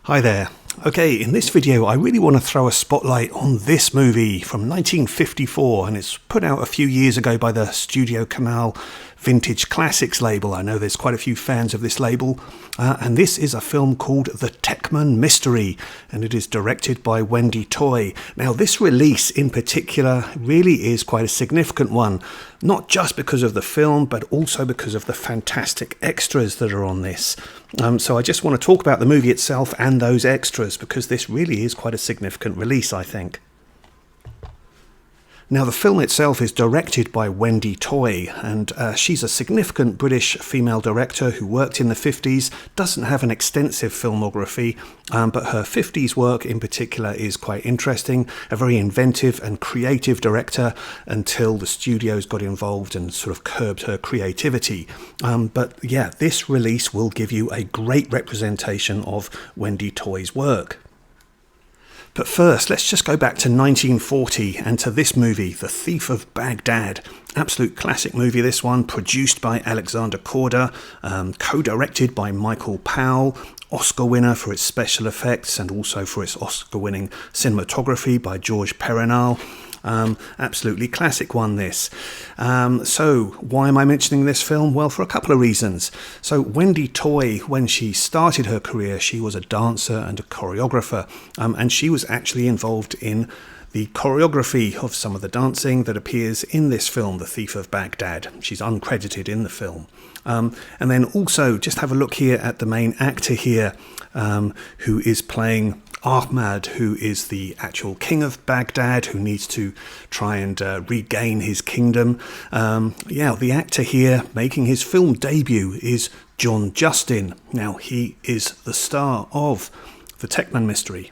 Hi there. Okay, in this video I really want to throw a spotlight on this movie from 1954, and it's put out a few years ago by the Studio Canal Vintage Classics label. I know there's quite a few fans of this label, and this is a film called The Teckman Mystery, and it is directed by Wendy Toye. Now this release in particular really is quite a significant one, not just because of the film but also because of the fantastic extras that are on this. So I just want to talk about the movie itself and those extras, because this really is quite a significant release, I think. Now, the film itself is directed by Wendy Toye, and she's a significant British female director who worked in the 50s, doesn't have an extensive filmography, but her 50s work in particular is quite interesting, a very inventive and creative director until the studios got involved and sort of curbed her creativity. But yeah, this release will give you a great representation of Wendy Toye's work. But first, let's just go back to 1940 and to this movie, The Thief of Baghdad. Absolute classic movie, this one, produced by Alexander Korda, co-directed by Michael Powell, Oscar winner for its special effects and also for its Oscar-winning cinematography by George Perrenal. Absolutely classic one, this. So why am I mentioning this film? Well, for a couple of reasons. So Wendy Toye, when she started her career, she was a dancer and a choreographer, and she was actually involved in the choreography of some of the dancing that appears in this film, The Thief of Baghdad. She's uncredited in the film. And then also just have a look here at the main actor here, who is playing Ahmad, who is the actual king of Baghdad, who needs to try and regain his kingdom. The actor here making his film debut is John Justin. Now, he is the star of The Teckman Mystery.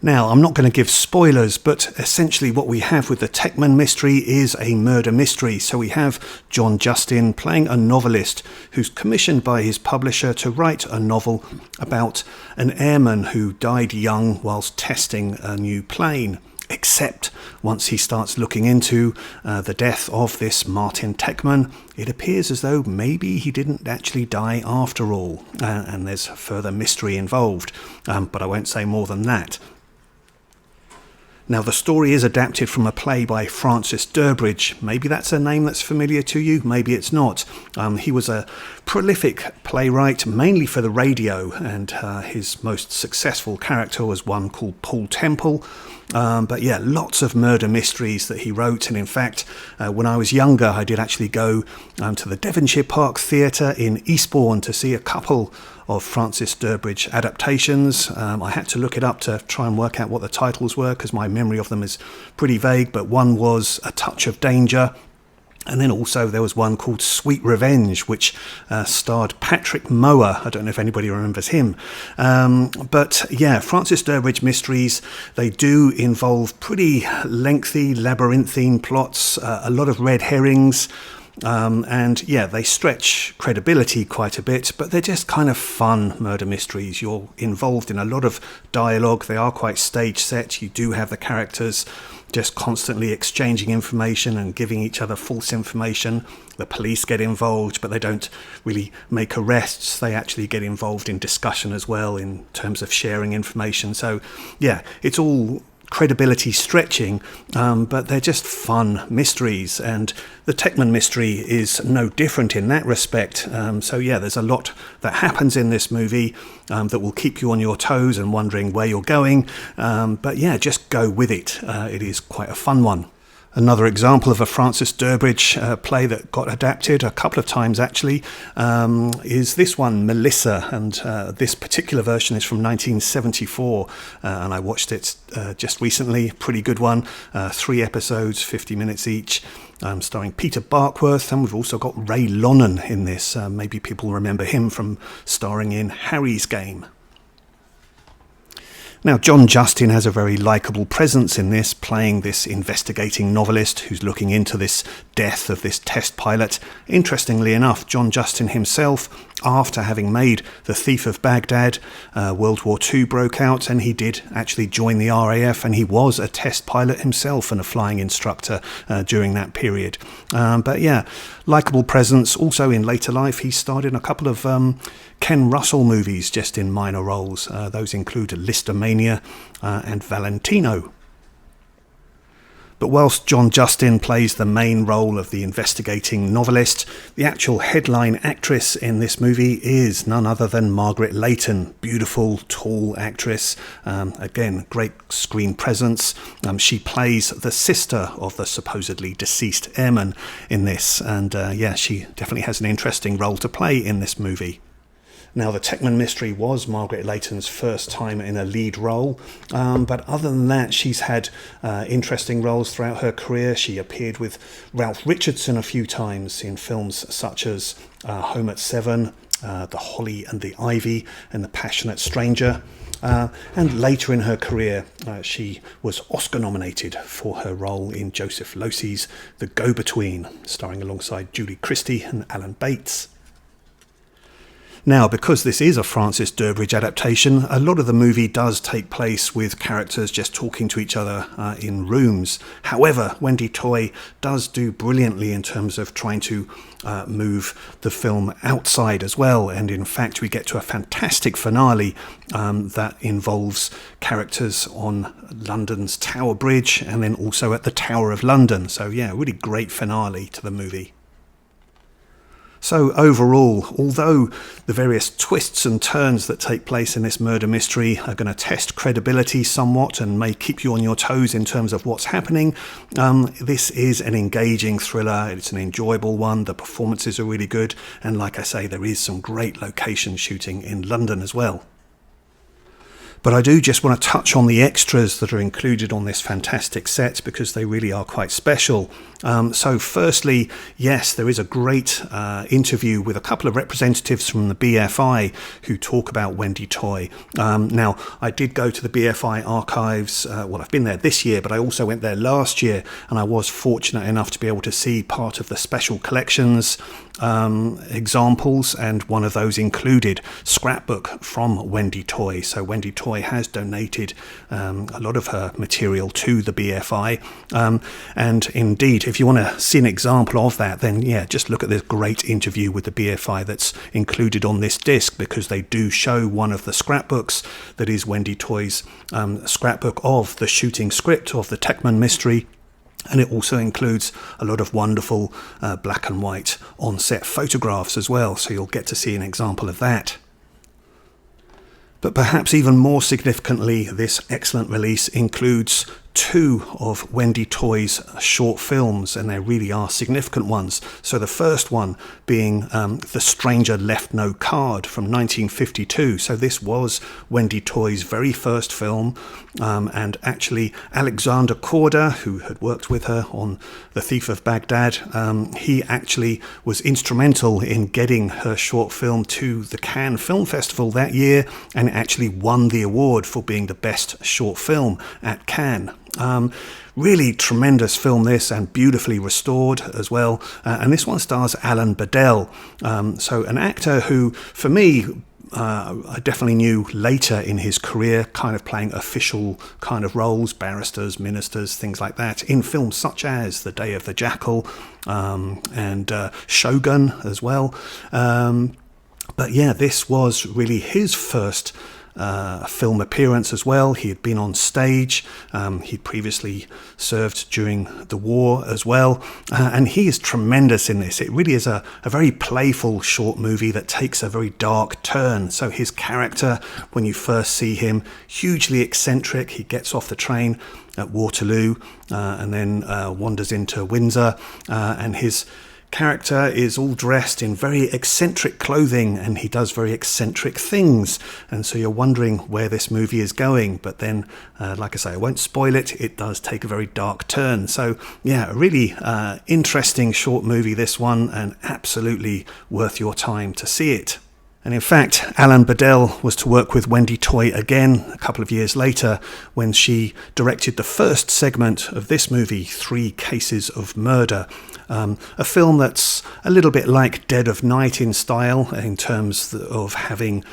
Now, I'm not going to give spoilers, but essentially what we have with The Teckman Mystery is a murder mystery. So we have John Justin playing a novelist who's commissioned by his publisher to write a novel about an airman who died young whilst testing a new plane. Except once he starts looking into the death of this Martin Teckman, it appears as though maybe he didn't actually die after all, and there's further mystery involved, but I won't say more than that. Now, the story is adapted from a play by Francis Durbridge. Maybe that's a name that's familiar to you, maybe it's not. He was a prolific playwright, mainly for the radio, and his most successful character was one called Paul Temple. But yeah, lots of murder mysteries that he wrote, and in fact, when I was younger, I did actually go to the Devonshire Park Theatre in Eastbourne to see a couple of Francis Durbridge adaptations. I had to look it up to try and work out what the titles were, because my memory of them is pretty vague, but one was A Touch of Danger, and then also there was one called Sweet Revenge, which starred Patrick Mower. I don't know if anybody remembers him. But yeah, Francis Durbridge mysteries, they do involve pretty lengthy, labyrinthine plots, a lot of red herrings, and yeah, they stretch credibility quite a bit, but they're just kind of fun murder mysteries. You're involved in a lot of dialogue. They are quite stage set. You do have the characters just constantly exchanging information and giving each other false information. The police get involved, but they don't really make arrests. They actually get involved in discussion as well in terms of sharing information. So yeah, it's all credibility stretching, but they're just fun mysteries, and the Teckman Mystery is no different in that respect. So yeah, there's a lot that happens in this movie that will keep you on your toes and wondering where you're going, but yeah, just go with it. It is quite a fun one. Another example of a Francis Durbridge play that got adapted a couple of times actually is this one, Melissa, and this particular version is from 1974, and I watched it just recently. Pretty good one, 3 episodes, 50 minutes each, starring Peter Barkworth, and we've also got Ray Lonnan in this. Maybe people remember him from starring in Harry's Game. Now, John Justin has a very likeable presence in this, playing this investigating novelist who's looking into this death of this test pilot. Interestingly enough, John Justin himself, after having made The Thief of Baghdad, World War II broke out, and he did actually join the RAF, and he was a test pilot himself and a flying instructor during that period. But yeah, likeable presence. Also in later life, he starred in a couple of Ken Russell movies just in minor roles. Those include Listomania and Valentino. But whilst John Justin plays the main role of the investigating novelist, the actual headline actress in this movie is none other than Margaret Leighton. Beautiful, tall actress. Again, great screen presence. She plays the sister of the supposedly deceased airman in this. And she definitely has an interesting role to play in this movie. Now, The Teckman Mystery was Margaret Leighton's first time in a lead role, but other than that, she's had interesting roles throughout her career. She appeared with Ralph Richardson a few times in films such as Home at 7, The Holly and the Ivy, and The Passionate Stranger. And later in her career, she was Oscar nominated for her role in Joseph Losey's The Go-Between, starring alongside Julie Christie and Alan Bates. Now, because this is a Francis Durbridge adaptation, a lot of the movie does take place with characters just talking to each other in rooms. However, Wendy Toye does do brilliantly in terms of trying to move the film outside as well. And in fact, we get to a fantastic finale that involves characters on London's Tower Bridge and then also at the Tower of London. So yeah, really great finale to the movie. So overall, although the various twists and turns that take place in this murder mystery are going to test credibility somewhat and may keep you on your toes in terms of what's happening, this is an engaging thriller. It's an enjoyable one. The performances are really good. And like I say, there is some great location shooting in London as well. But I do just want to touch on the extras that are included on this fantastic set because they really are quite special. So firstly, yes, there is a great interview with a couple of representatives from the BFI who talk about Wendy Toye. Now, I did go to the BFI archives. I've been there this year, but I also went there last year, and I was fortunate enough to be able to see part of the special collections examples, and one of those included scrapbook from Wendy Toye. So Wendy Toye has donated a lot of her material to the BFI, and indeed, if you want to see an example of that, then yeah, just look at this great interview with the BFI that's included on this disc, because they do show one of the scrapbooks that is Wendy Toye's scrapbook of the shooting script of the Teckman Mystery. And it also includes a lot of wonderful black and white on-set photographs as well, so you'll get to see an example of that. But perhaps even more significantly, this excellent release includes two of Wendy Toye's short films, and they really are significant ones. So the first one being The Stranger Left No Card from 1952. So this was Wendy Toye's very first film, and actually Alexander Korda, who had worked with her on The Thief of Baghdad, he actually was instrumental in getting her short film to the Cannes Film Festival that year, and actually won the award for being the best short film at Cannes. Really tremendous film this, and beautifully restored as well. And this one stars Alan Bedell, so an actor who, for me, I definitely knew later in his career, kind of playing official kind of roles, barristers, ministers, things like that, in films such as The Day of the Jackal and Shogun as well. But yeah, this was really his first film appearance as well. He had been on stage. He'd previously served during the war as well. And he is tremendous in this. It really is a very playful short movie that takes a very dark turn. So his character, when you first see him, hugely eccentric. He gets off the train at Waterloo and then wanders into Windsor, and his character is all dressed in very eccentric clothing, and he does very eccentric things, and so you're wondering where this movie is going. But then, like I say, I won't spoil it, it does take a very dark turn. So yeah, a really interesting short movie, this one, and absolutely worth your time to see it. And in fact, Alan Bedell was to work with Wendy Toye again a couple of years later when she directed the first segment of this movie, 3 Cases of Murder, a film that's a little bit like Dead of Night in style in terms of having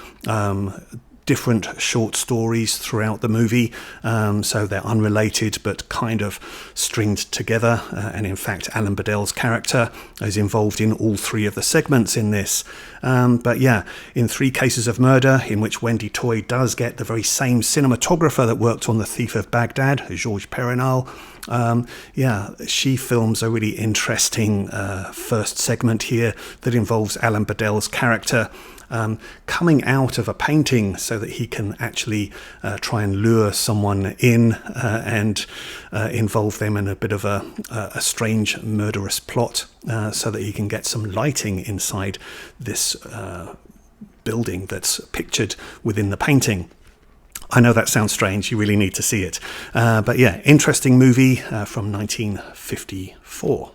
different short stories throughout the movie, so they're unrelated but kind of stringed together, and in fact Alan Bardell's character is involved in all three of the segments in this. But yeah, in Three Cases of Murder, in which Wendy Toye does get the very same cinematographer that worked on The Thief of Baghdad, Georges Perrenal, she films a really interesting first segment here that involves Alan Bardell's character coming out of a painting so that he can actually try and lure someone in and involve them in a bit of a strange murderous plot, so that he can get some lighting inside this building that's pictured within the painting. I know that sounds strange, you really need to see it. But yeah, interesting movie from 1954.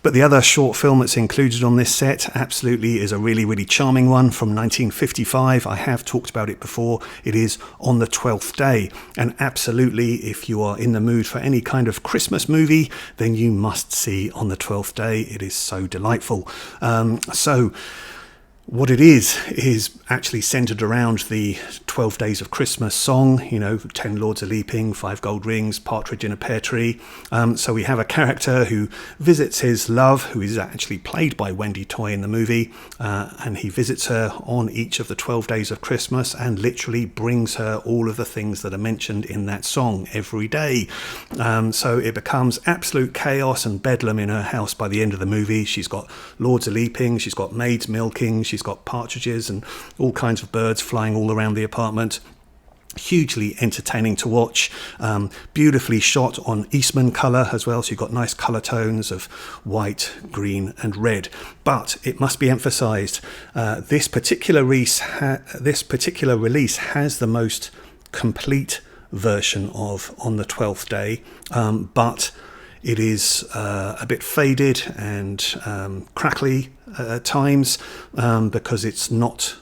But the other short film that's included on this set absolutely is a really, really charming one from 1955. I have talked about it before. It is On the 12th Day. And absolutely, if you are in the mood for any kind of Christmas movie, then you must see On the 12th Day. It is so delightful. What it is actually centered around the 12 Days of Christmas song, 10 Lords a-Leaping, 5 gold rings, partridge in a pear tree. So we have a character who visits his love, who is actually played by Wendy Toye in the movie, and he visits her on each of the 12 days of Christmas and literally brings her all of the things that are mentioned in that song every day. So it becomes absolute chaos and bedlam in her house by the end of the movie. She's got Lords a-Leaping, she's got maids milking, she's got partridges and all kinds of birds flying all around the apartment. Hugely entertaining to watch, beautifully shot on Eastman colour as well, so you've got nice colour tones of white, green and red. But it must be emphasised, this particular release has the most complete version of On the 12th Day, but it is a bit faded and crackly at times, because it's not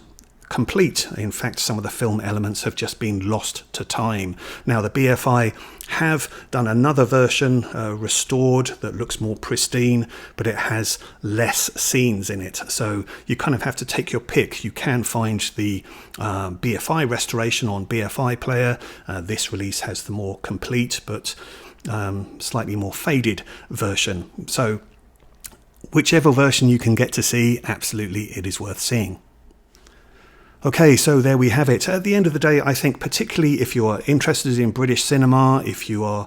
complete. In fact, some of the film elements have just been lost to time. Now, the BFI have done another version, restored, that looks more pristine, but it has less scenes in it. So you kind of have to take your pick. You can find the BFI restoration on BFI Player. This release has the more complete, but slightly more faded version. So whichever version you can get to see, absolutely it is worth seeing. Okay, so there we have it. At the end of the day, I think particularly if you are interested in British cinema, if you are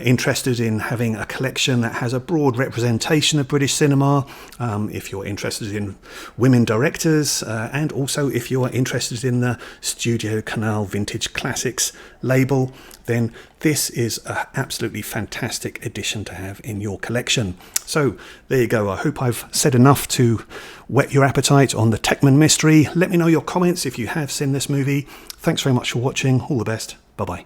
interested in having a collection that has a broad representation of British cinema, if you're interested in women directors, and also if you are interested in the Studio Canal Vintage Classics label, then this is an absolutely fantastic addition to have in your collection. So there you go. I hope I've said enough to whet your appetite on the Teckman mystery. Let me know your comments if you have seen this movie. Thanks very much for watching. All the best. Bye-bye.